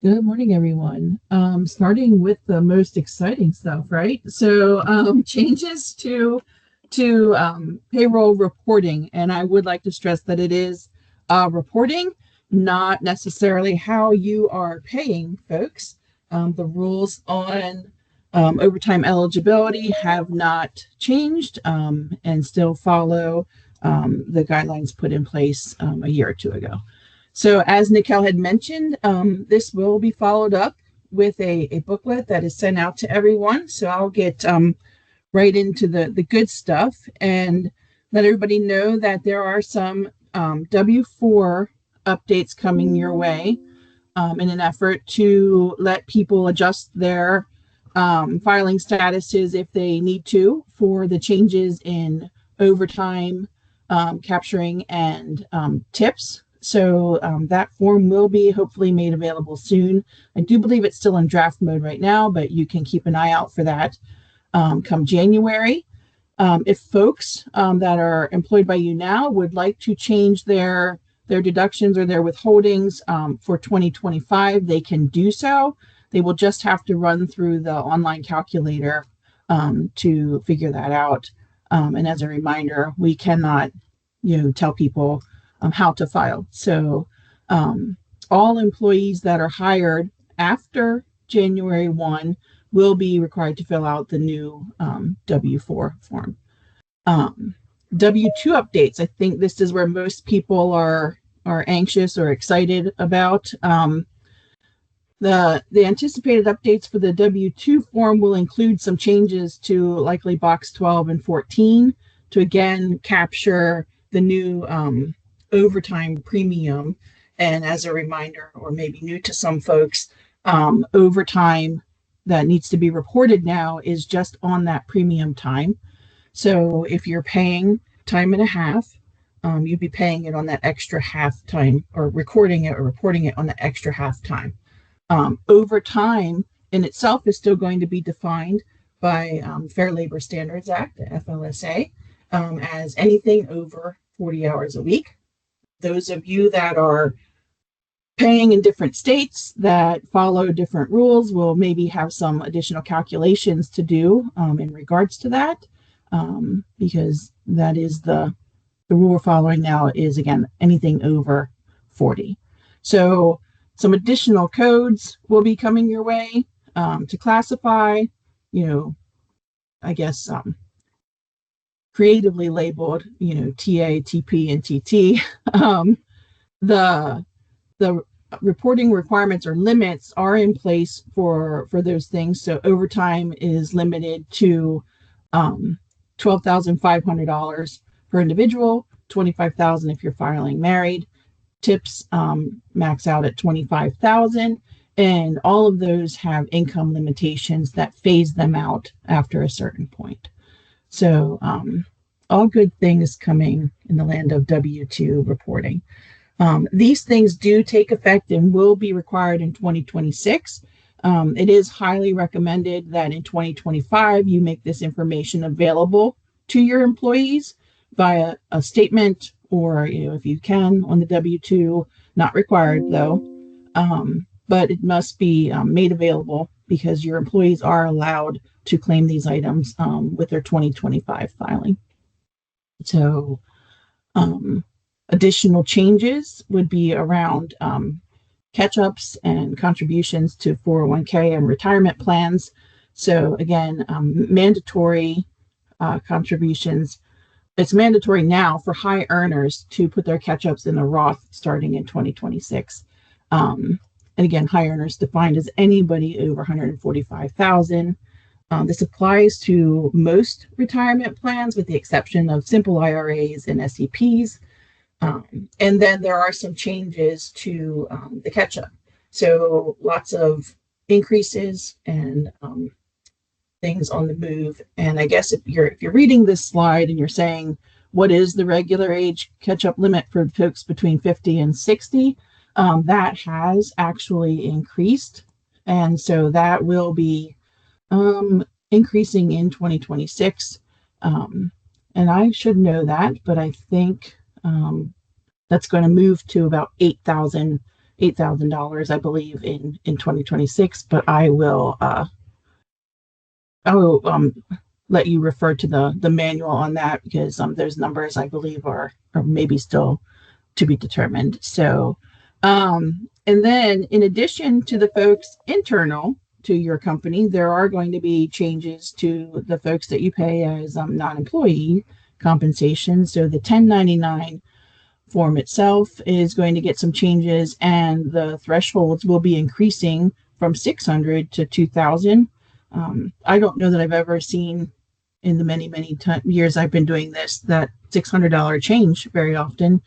Good morning, everyone. Starting with the most exciting stuff, right? So, changes to payroll reporting, and I would like to stress that it is reporting, not necessarily how you are paying folks. The rules on overtime eligibility have not changed and still follow the guidelines put in place a year or two ago. So as Nikel had mentioned, this will be followed up with a booklet that is sent out to everyone. So I'll get right into the good stuff and let everybody know that there are some W-4 updates coming your way in an effort to let people adjust their filing statuses if they need to for the changes in overtime capturing and tips. So that form will be hopefully made available soon. I do believe it's still in draft mode right now, but you can keep an eye out for that come January. If folks that are employed by you now would like to change their deductions or their withholdings for 2025, they can do so. They will just have to run through the online calculator to figure that out. And as a reminder, we cannot, tell people how to file. So all employees that are hired after January 1 will be required to fill out the new W-4 form. W-2 updates. I think this is where most people are anxious or excited about. The anticipated updates for the W-2 form will include some changes to likely box 12 and 14 to again capture the new overtime premium. And as a reminder, or maybe new to some folks, overtime that needs to be reported now is just on that premium time. So if you're paying time and a half, you'd be paying it on that extra half time, or recording it or reporting it on the extra half time. Overtime in itself is still going to be defined by Fair Labor Standards Act, the FLSA, as anything over 40 hours a week. Those of you that are paying in different states that follow different rules will maybe have some additional calculations to do in regards to that, because that is the rule we're following now is, again, anything over 40. So some additional codes will be coming your way to classify, I guess, creatively labeled, TA, TP, and TT. The reporting requirements or limits are in place for those things. So overtime is limited to $12,500 per individual, $25,000 if you're filing married. Tips max out at $25,000, and all of those have income limitations that phase them out after a certain point. So all good things coming in the land of W-2 reporting. These things do take effect and will be required in 2026. It is highly recommended that in 2025 you make this information available to your employees via a statement, or if you can on the W-2, not required though, but it must be made available because your employees are allowed to claim these items with their 2025 filing. So additional changes would be around catch-ups and contributions to 401k and retirement plans. So again, mandatory contributions. It's mandatory now for high earners to put their catch-ups in a Roth starting in 2026. And again, high earners defined as anybody over 145,000. This applies to most retirement plans with the exception of simple IRAs and SEPs. And then there are some changes to the catch-up. So lots of increases and things on the move. And I guess if you're reading this slide and you're saying, what is the regular age catch-up limit for folks between 50 and 60? That has actually increased. And so that will be increasing in 2026. And I should know that, but I think that's going to move to about 8,000 $8,000, I believe, in 2026. But I will let you refer to the manual on that, because those numbers, I believe, are maybe still to be determined. So, and then in addition to the folks internal to your company, there are going to be changes to the folks that you pay as non-employee compensation. So the 1099 form itself is going to get some changes, and the thresholds will be increasing from 600 to 2,000. I don't know that I've ever seen in the many years I've been doing this that $600 change very often.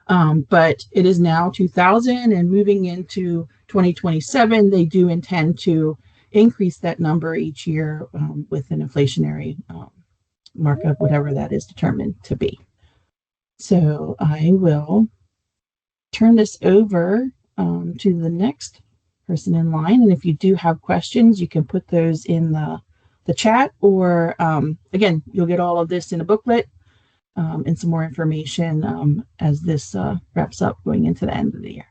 But it is now 2000, and moving into 2027, they do intend to increase that number each year with an inflationary markup, whatever that is determined to be. So I will turn this over to the next person in line. And if you do have questions, you can put those in the chat, or again, you'll get all of this in a booklet and some more information as this wraps up going into the end of the year.